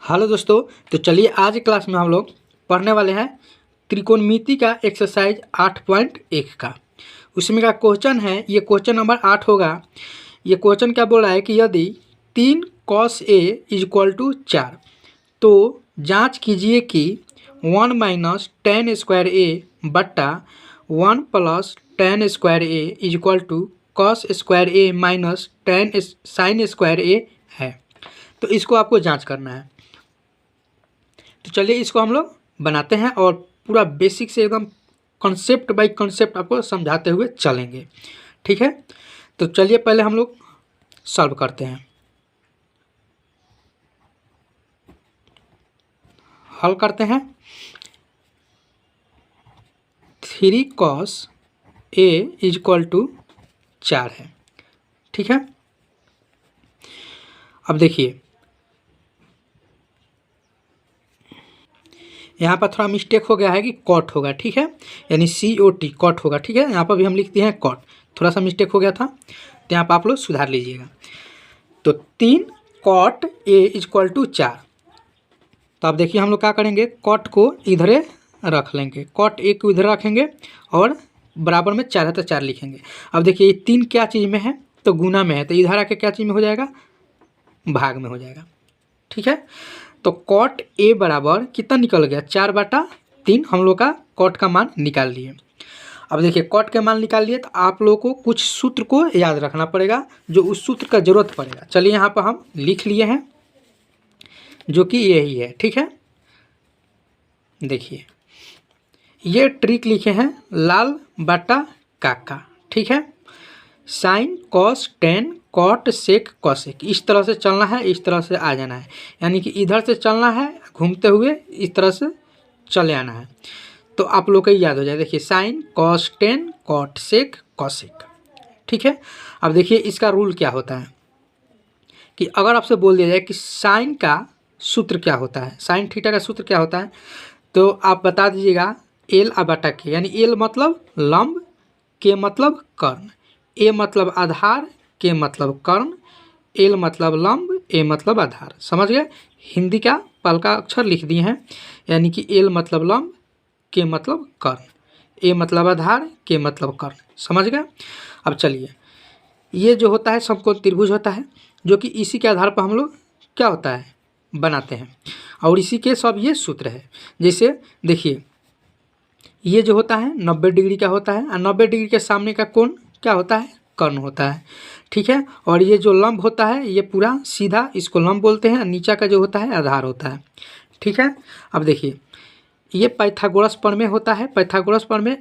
Hello दोस्तों। तो चलिए आज क्लास में हम लोग पढ़ने वाले हैं त्रिकोणमिति का एक्सरसाइज 8.1 का। उसमें का क्वेश्चन है, ये क्वेश्चन नंबर 8 होगा। ये क्वेश्चन क्या बोल रहा है कि यदि 3 cos A = 4 तो जांच कीजिए कि 1 - tan स्क्वायर A बट्टा 1 + tan square A = cos square A minus tan sin square A है। तो इसको आपको जांच करना है। तो चलिए इसको हम लोग बनाते हैं और पूरा बेसिक से एकदम कॉन्सेप्ट बाय कॉन्सेप्ट आपको समझाते हुए चलेंगे। ठीक है, तो चलिए पहले हम लोग सॉल्व करते हैं। हल करते हैं। 3 cos A = 4 है। ठीक है, अब देखिए यहाँ पर थोड़ा मिस्टेक हो गया है कि कॉट होगा। ठीक है, यानी COT कॉट होगा। ठीक है, यहाँ पर भी हम लिखते हैं कॉट, थोड़ा सा मिस्टेक हो गया था, तो यहाँ पर आप लोग सुधार लीजिएगा। तो 3 cot A = 4। तो अब देखिए हम लोग क्या करेंगे, कॉट को इधरे रख लेंगे, कॉट A को इधर रखेंगे और बराबर में 4 है तो 4 लिखेंगे। अब देखिए ये 3 क्या चीज़ में है, तो गुना में है, तो इधर आके क्या चीज़ में हो जाएगा, भाग में हो जाएगा। ठीक है, तो कॉट A बराबर कितना निकल गया, 4/3। हम लोग का कॉट का मान निकाल लिए। अब देखिए कॉट के मान निकाल लिए, तो आप लोगों को कुछ सूत्र को याद रखना पड़ेगा, जो उस सूत्र का जरूरत पड़ेगा। चलिए यहाँ पर हम लिख लिए हैं, जो कि यही है। ठीक है, देखिए ये ट्रिक लिखे हैं, लाल बटा काका। ठीक है, sine cos tan cot sec cosec, इस तरह से चलना है, इस तरह से आ जाना है, यानी कि इधर से चलना है घूमते हुए, इस तरह से चले आना है। तो आप लोग को याद हो जाए। देखिए sine cos tan cot sec cosec. ठीक है, अब देखिए इसका रूल क्या होता है कि अगर आपसे बोल दिया जाए कि साइन का सूत्र क्या होता है, साइन थीटा का सूत्र क्या होता है, तो आप बता दीजिएगा L/K, यानी L मतलब लंब, K मतलब कर्ण, A मतलब आधार, K मतलब कर्ण, L मतलब लंब, A मतलब आधार। समझ गए, हिंदी का पलका अक्षर लिख दिए हैं, यानी कि L मतलब लंब, K मतलब कर्ण, A मतलब आधार, K मतलब कर्ण। समझ गए। अब चलिए ये जो होता है समकोण त्रिभुज होता है, जो कि इसी के आधार पर हम लोग क्या होता है बनाते हैं, और इसी के सब ये सूत्र है। जैसे देखिए ये जो होता है 90 डिग्री का होता है, और 90 डिग्री के सामने का कोण क्या होता है, कर्ण होता है। ठीक है, और ये जो लंब होता है ये पूरा सीधा, इसको लंब बोलते हैं, और नीचा का जो होता है आधार होता है। ठीक है, अब देखिए ये पाइथागोरस प्रमेय होता है। पाइथागोरस प्रमेय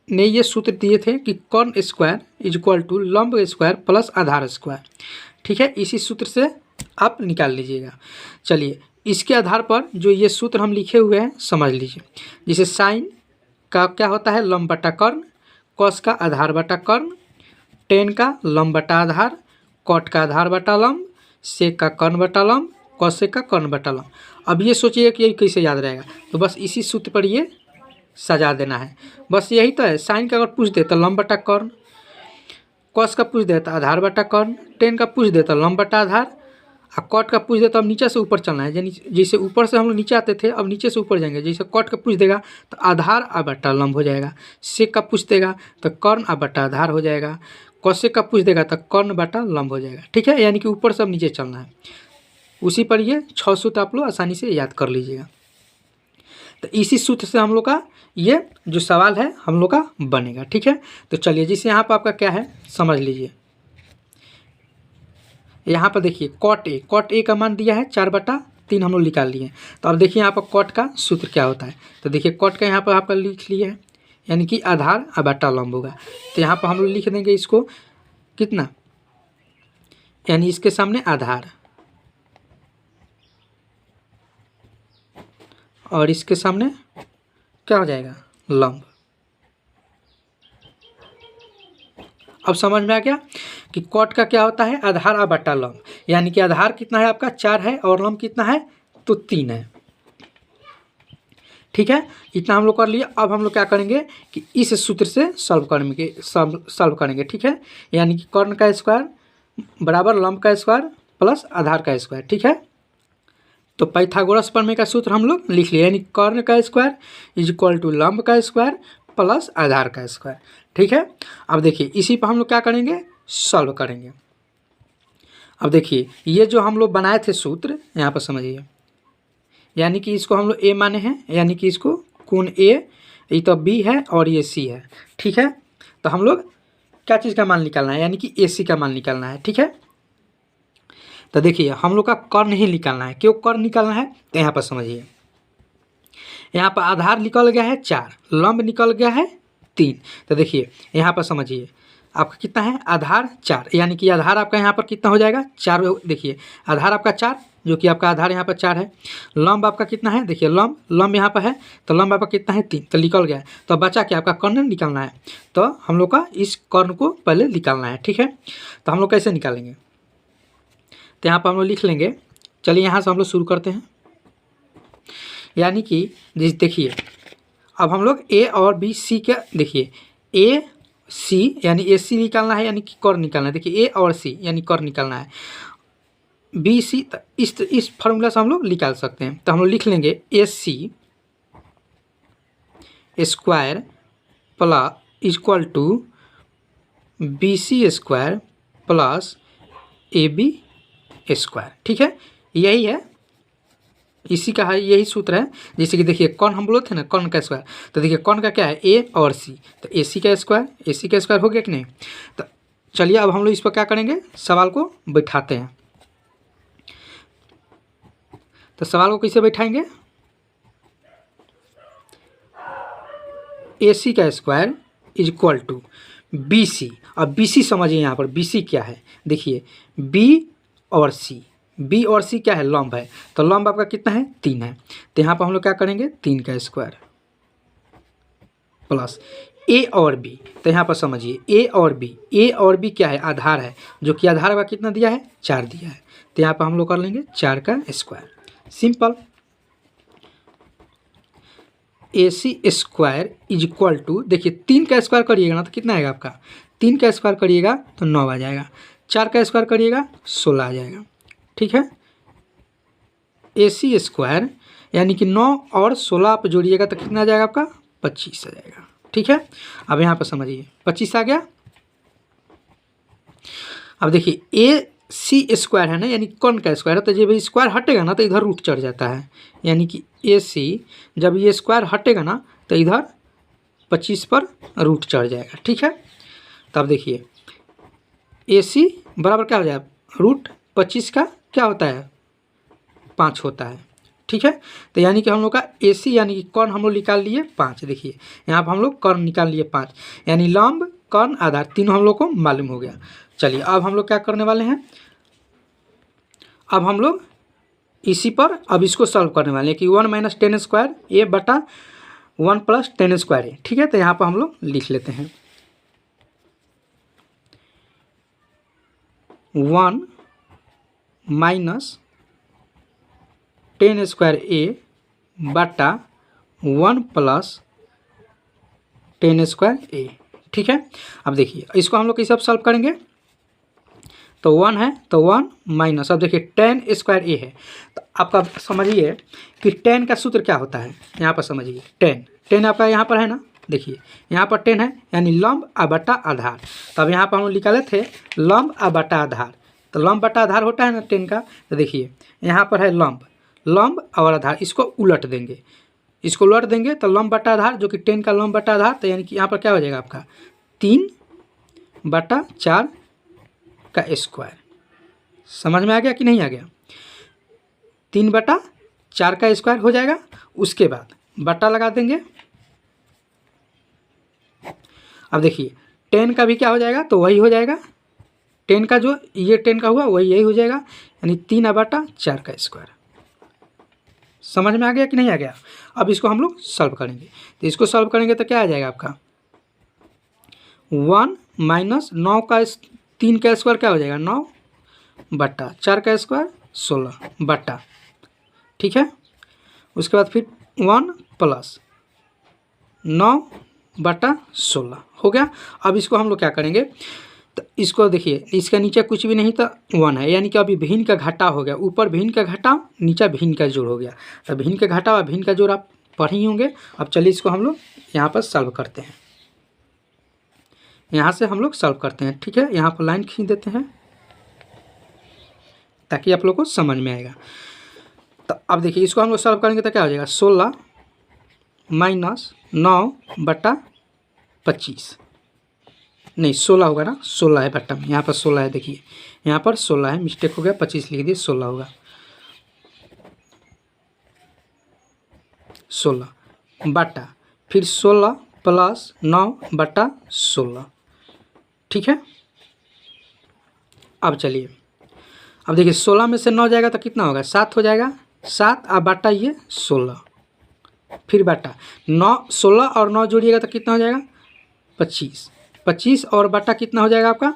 ने ये सूत्र दिए थे कि कर्ण स्क्वायर = लंब स्क्वायर प्लस आधार स्क्वायर। ठीक है, इसी सूत्र से आप निकाल लीजिएगा। चलिए इसके आधार पर जो ये सूत्र हम लिखे हुए हैं समझ लीजिए। जैसे साइन का क्या होता है, लंब बटा कर्ण, कॉस का आधार बटा कर्ण, टेन का लंब बटा आधार, कॉट का आधार बटा लंब, सेक का कर्ण बटा लंब, कॉसेक का कर्ण बटा लंब। अब ये सोचिए कि ये कैसे याद रहेगा, तो बस इसी सूत्र पर ये सजा देना है। बस यही तो है। साइन का अगर पूछ दे तो लंब बटा कर्ण, कॉस का पूछ दे तो आधार बटा कर्ण, टेन का पूछ दे तो लंब बटा आधार, और कॉट का पूछ दे तो अब नीचे से ऊपर चलना है, यानी जैसे ऊपर से हम लोग नीचे आते थे अब नीचे से ऊपर जाएंगे। जैसे कॉट का पूछ देगा तो आधार आ बटा लंब हो जाएगा, सेक का पूछ देगा तो कर्ण आ बटा आधार हो जाएगा, कॉसेक का पूछ देगा तो कर्ण बटा लंब हो जाएगा। ठीक है, यानी कि ऊपर से अब नीचे चलना है। उसी पर ये 6 सूत्र आप लोग आसानी से याद कर लीजिएगा। तो इसी सूत्र से हम लोग का ये जो सवाल है हम लोग का बनेगा। ठीक है, तो चलिए जिससे यहाँ पर आपका क्या है समझ लीजिए। यहाँ पर देखिए कॉट ए का मान दिया है 4/3, हम लोग निकाल लिए। तो अब देखिए यहाँ पर कॉट का सूत्र क्या होता है, तो देखिए कॉट का यहाँ पर आप लिख लिए है, यानी कि आधार बटा लंब होगा। तो यहाँ पर हम लोग लिख देंगे इसको कितना, यानी इसके सामने आधार और इसके सामने क्या हो जाएगा, लंब। अब समझ में आ गया कि कॉट का क्या होता है, आधार बटा लंब, यानी कि आधार कितना है आपका 4 है और लंब कितना है तो 3 है। ठीक है, इतना हम लोग कर लिए। अब हम लोग क्या करेंगे कि इस सूत्र से सॉल्व करेंगे। ठीक है, यानी कि कर्ण का स्क्वायर बराबर लंब का स्क्वायर प्लस आधार का स्क्वायर। ठीक है, तो पाइथागोरस प्रमेय का सूत्र हम लोग लिख लिए, यानी कर्ण का स्क्वायर इज इक्वल टू लंब का स्क्वायर प्लस आधार का स्क्वायर। ठीक है, अब देखिए इसी पर हम लोग क्या करेंगे, सॉल्व करेंगे। अब देखिए ये जो हम लोग बनाए थे सूत्र, यहाँ पर समझिए, यानी कि इसको हम लोग ए माने हैं, यानी कि इसको कोण ए, ये तो बी है और ये सी है। ठीक है, तो हम लोग क्या चीज़ का मान निकालना है, यानी कि ए सी का मान निकालना है। ठीक है, तो देखिए हम लोग का कर्ण ही निकालना है। क्यों कर्ण निकालना है, तो यहाँ पर समझिए, यहाँ पर आधार निकल गया है 4, लंब निकल गया है 3। तो देखिए यहाँ पर समझिए आपका कितना है, आधार 4, यानी कि आधार आपका यहाँ पर कितना हो जाएगा 4। देखिए आधार आपका 4, जो कि आपका आधार यहाँ पर 4 है। लंब आपका कितना है, देखिए लंब यहाँ पर है, तो लंब आपका कितना है 3, तो निकल गया है। तो बचा क्या, आपका कर्ण निकालना है। तो हम लोग का इस कर्ण को पहले निकालना है। ठीक है, तो हम लोग कैसे निकालेंगे, तो यहाँ पर हम लोग लिख लेंगे। चलिए यहाँ से हम लोग शुरू करते हैं, यानी कि देखिए अब हम लोग ए और बी सी के, देखिए ए सी यानी ए सी निकालना है, यानी कि कर्ण निकालना है। देखिए ए और सी यानी कर्ण निकालना है, बी सी इस फार्मूला से हम लोग निकाल सकते हैं। तो हम लोग लिख लेंगे A C square plus equal to B C square plus A B square. ठीक है, यही है, इसी का है, यही सूत्र है। जैसे कि देखिए कर्ण हम बोले थे ना, कर्ण का स्क्वायर, तो देखिए कर्ण का क्या है ए और सी, तो ए सी का स्क्वायर हो गया कि नहीं। तो चलिए अब हम लोग इस पर क्या करेंगे, सवाल को बैठाते हैं। तो सवाल को कैसे बैठाएंगे, ए सी का square is equal to B C. अब बी सी समझिए, यहाँ पर बी सी क्या है, देखिए बी और सी क्या है, लंब है। तो लंब आपका कितना है 3 है, तो यहाँ पर हम लोग क्या करेंगे 3 का स्क्वायर प्लस ए और बी। तो यहाँ पर समझिए ए और बी क्या है, आधार है, जो कि आधार का कितना दिया है 4 दिया है। तो यहाँ पर हम लोग कर लेंगे 4 का square, simple. A C square is equal to, देखिए 3 का स्क्वायर करिएगा ना तो कितना आएगा आपका, 3 का स्क्वायर करिएगा तो 9 आ जाएगा, 4 का स्क्वायर करिएगा 16 आ जाएगा। ठीक है, ए सी स्क्वायर यानी कि 9 और 16 आप जोड़िएगा तो कितना आ जाएगा आपका 25 आ जाएगा। ठीक है, अब यहाँ पर समझिए 25 आ गया। अब देखिए ए सी स्क्वायर है ना, यानी कर्ण का स्क्वायर है, तो जब स्क्वायर हटेगा ना तो इधर रूट चढ़ जाता है, यानी कि ए सी जब ये स्क्वायर हटेगा ना तो इधर 25 पर रूट चढ़ जाएगा। ठीक है, तो अब देखिए ए सी बराबर क्या हो जाएगा, रूट 25 का क्या होता है 5 होता है। ठीक है, तो यानी कि हम लोग का ए सी यानी कि कर्ण हम लोग निकाल लिए 5। देखिए यहाँ पर हम लोग कर्ण निकाल लिए 5, यानी लंब कर्ण आधार तीनों हम लोग को मालूम हो गया। चलिए अब हम लोग क्या करने वाले हैं, अब हम लोग इसी पर अब इसको सॉल्व करने वाले हैं कि 1 माइनस 10 स्क्वायर ए बटा 1 प्लस 10 स्क्वायर ए। ठीक है, तो यहाँ पर हम लोग लिख लेते हैं 1 माइनस 10 स्क्वायर ए बटा 1 प्लस 10 स्क्वायर ए। ठीक है, अब देखिए इसको हम लोग कैसे सॉल्व करेंगे, तो 1 है तो 1 माइनस, अब देखिए 10 स्क्वायर ए है, तो आपका समझिए कि 10 का सूत्र क्या होता है, यहाँ पर समझिए 10 आपका यहाँ पर है ना, देखिए यहाँ पर 10 है, यानी लंब आ बटा आधार। तो अब यहाँ पर हम लोग निकाले थे लंब आ बटा आधार, तो लंब बटा आधार होता है ना 10 का, तो देखिए यहाँ पर है लंब और आधार, इसको उलट देंगे, तो लंब बटा आधार जो कि 10 का लंब बटा आधार, तो यानी कि यहाँ पर क्या हो जाएगा आपका 3/4 का स्क्वायर। समझ में आ गया कि नहीं आ गया, 3/4 का स्क्वायर हो जाएगा। उसके बाद बटा लगा देंगे। अब देखिए 10 का भी क्या हो जाएगा, तो वही हो जाएगा 10 का, जो ये 10 का हुआ वही यही हो जाएगा, यानी 3/4 का स्क्वायर। समझ में आ गया कि नहीं आ गया। अब इसको हम लोग सॉल्व करेंगे, तो इसको सॉल्व करेंगे तो क्या आ जाएगा आपका 1 माइनस 9 का 3 का स्क्वायर क्या हो जाएगा 9/4 का स्क्वायर 16 बटा। ठीक है, उसके बाद फिर 1 प्लस 9/16 हो गया। अब इसको हम लोग क्या करेंगे, तो इसको देखिए, इसके नीचे कुछ भी नहीं तो 1 है, यानी कि अभी भिन्न का घटा हो गया, ऊपर भिन्न का घटा, नीचे भिन्न का जोड़ हो गया। तो भिन्न का घटा और भिन्न का जोड़ आप पढ़े ही होंगे। अब चलिए इसको हम लोग यहाँ पर सॉल्व करते हैं, यहाँ से हम लोग सॉल्व करते हैं। ठीक है, यहाँ पर लाइन खींच देते हैं ताकि आप लोग को समझ में आएगा। तो अब देखिए इसको हम लोग सॉल्व करेंगे तो क्या हो जाएगा, 16 माइनस 9/25, नहीं 16 होगा ना, 16 है बट्टा में, यहाँ पर 16 है, देखिए यहाँ पर 16 है, मिस्टेक हो गया, 25 लिख दिए, 16 होगा, 16 बट्टा फिर 16 प्लस 9/16। ठीक है, अब चलिए, अब देखिए 16 में से 9 जाएगा तो कितना होगा, 7 हो जाएगा, 7 अब बट्टा ये 16, फिर बट्टा 9, 16 और 9 जोड़िएगा तो कितना हो जाएगा, 25, 25 और बट्टा कितना हो जाएगा आपका,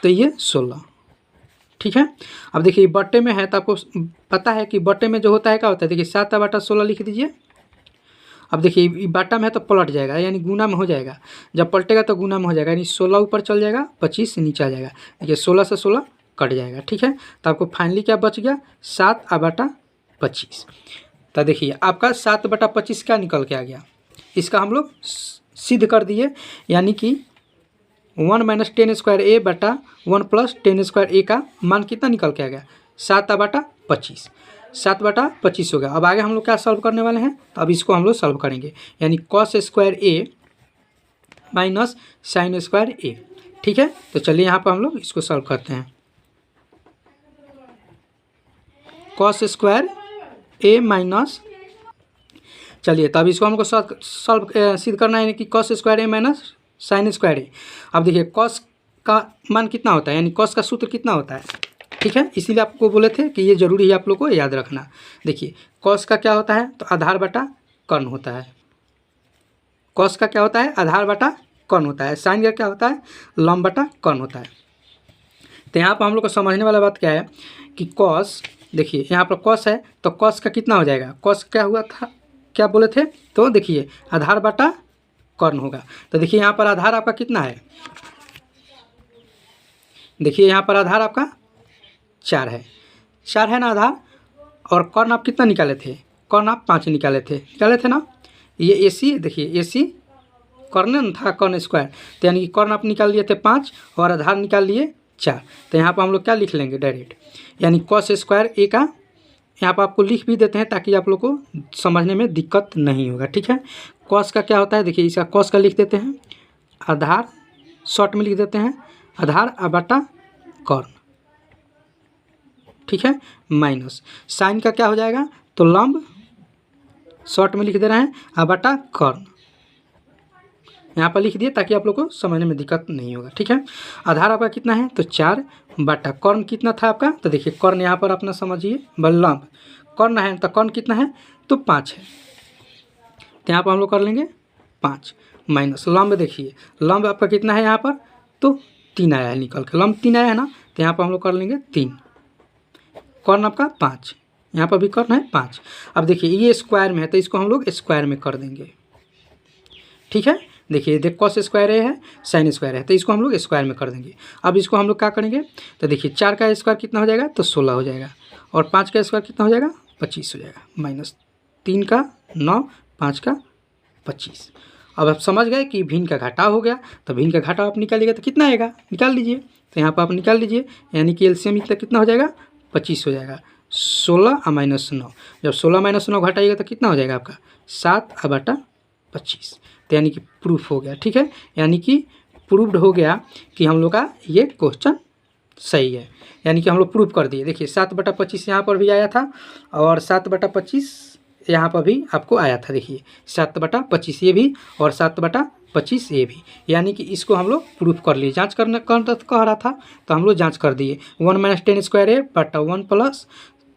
तो ये 16। ठीक है, अब देखिए बट्टे में है तो आपको पता है कि बट्टे में जो होता है क्या होता है, देखिए 7/16 लिख दीजिए। अब देखिए बाटा में है तो पलट जाएगा, यानी गुना में हो जाएगा, जब पलटेगा तो गुना में हो जाएगा, यानी 16 ऊपर चल जाएगा, 25 नीचे आ जाएगा। देखिए 16 से 16 कट जाएगा। ठीक है, तो आपको फाइनली क्या बच गया, 7/25। तो देखिए आपका 7/25 क्या निकल के आ गया, इसका हम लोग सिद्ध कर दिए, यानी कि 1 - 10² a/1 + 10² a का मान कितना निकल के आ गया, 7/25, 7/25 हो गया। अब आगे हम लोग क्या सॉल्व करने वाले हैं, तो अब इसको हम लोग सॉल्व करेंगे, यानी cos² a minus sin² a। ठीक है, तो चलिए यहाँ पर हम लोग इसको सॉल्व करते हैं, cos² a माइनस, चलिए तब इसको हमको सॉल्व सिद्ध करना है, यानी कि cos² a minus sin² a। अब देखिए cos का मान कितना होता है, यानी cos का सूत्र कितना होता है। ठीक है, इसीलिए आपको बोले थे कि ये जरूरी है आप लोग को याद रखना। देखिए cos का क्या होता है, तो आधार बटा कर्ण होता है, cos का क्या होता है, आधार बटा कर्ण होता है। sin का क्या होता है, लंब बटा कर्ण होता है। तो यहाँ पर हम लोग को समझने वाला बात क्या है कि cos, देखिए यहाँ पर cos है तो cos का कितना हो जाएगा, cos क्या हुआ था, क्या बोले थे, तो देखिए आधार बटा कर्ण होगा। तो देखिए यहाँ पर आधार आपका कितना है, देखिए यहाँ पर आधार आपका 4 है, 4 है ना आधार, और कर्ण आप कितना निकाले थे, कर्ण आप 5 निकाले थे ना। ये AC, देखिए AC कर्ण न था, कर्ण स्क्वायर, तो यानी कि कर्ण आप निकाल लिए थे 5 और आधार निकाल लिए 4। तो यहाँ पर हम लोग क्या लिख लेंगे डायरेक्ट, यानी cos² a का यहाँ पर आपको लिख भी देते हैं ताकि आप लोग को समझने में दिक्कत नहीं होगा। ठीक है, cos का क्या होता है, देखिए इसका cos का लिख देते हैं, आधार शॉर्ट में लिख देते हैं, आधार बटा कर्ण। ठीक है, माइनस साइन का क्या हो जाएगा, तो लंब शॉर्ट में लिख दे रहे हैं, बटा कर्ण यहाँ पर लिख दिए ताकि आप लोग को समझने में दिक्कत नहीं होगा। ठीक है, आधार आपका कितना है, तो 4 बटा कर्ण कितना था आपका, तो देखिए कर्ण यहाँ पर अपना समझिए, लंब कर्ण है तो कर्ण कितना है, तो 5 है, तो यहाँ पर हम लोग कर लेंगे 5 माइनस लंब, देखिए लंब आपका कितना है यहाँ पर, तो 3 आया है निकल के, लंब 3 आया है ना, तो यहाँ पर हम लोग कर लेंगे 3, कर्ण आपका 5, यहाँ पर भी कर्ण है 5। अब देखिए ये स्क्वायर में है तो इसको हम लोग स्क्वायर में कर देंगे। ठीक है, देखिए cos² a है, sin² है, तो इसको हम लोग स्क्वायर में कर देंगे। अब इसको हम लोग क्या करेंगे, तो देखिए 4 का स्क्वायर कितना हो जाएगा, तो 16 हो जाएगा, और 5 का स्क्वायर कितना हो जाएगा, 25 हो जाएगा, माइनस 3 का 9, 5 का 25। अब आप समझ गए कि भिन्न का घटा हो गया, तो भिन्न का घटा आप निकालिएगा तो कितना आएगा, निकाल लीजिए, तो यहाँ पर आप निकाल लीजिए, यानी कि एलसीएम कितना हो जाएगा, 25 हो जाएगा, 16 और माइनस 9, जब 16 माइनस 9 घटाइएगा तो कितना हो जाएगा आपका, 7/25, तो यानी कि प्रूफ हो गया। ठीक है, यानी कि प्रूव्ड हो गया कि हम लोग का ये क्वेश्चन सही है, यानी कि हम लोग प्रूफ कर दिए। देखिए 7/25 यहाँ पर भी आया था और 7/25 यहाँ पर भी आपको आया था, देखिए 7/25 ये भी और 7/25 ये भी, यानी कि इसको हम लोग प्रूफ कर लिए। जांच करने कह रहा था तो हम लोग जांच कर दिए, 1 - 10² a बटा 1 +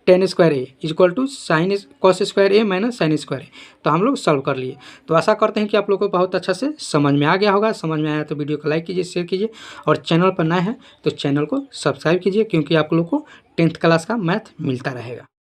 10² a equal to cos² a minus sin², तो हम लोग सॉल्व कर लिए। तो आशा करते हैं कि आप लोगों को बहुत अच्छा से समझ में आ गया होगा। समझ में आया तो वीडियो को लाइक कीजिए, शेयर कीजिए, और चैनल पर नए हैं तो चैनल को सब्सक्राइब कीजिए, क्योंकि आप लोग को 10th क्लास का मैथ मिलता रहेगा।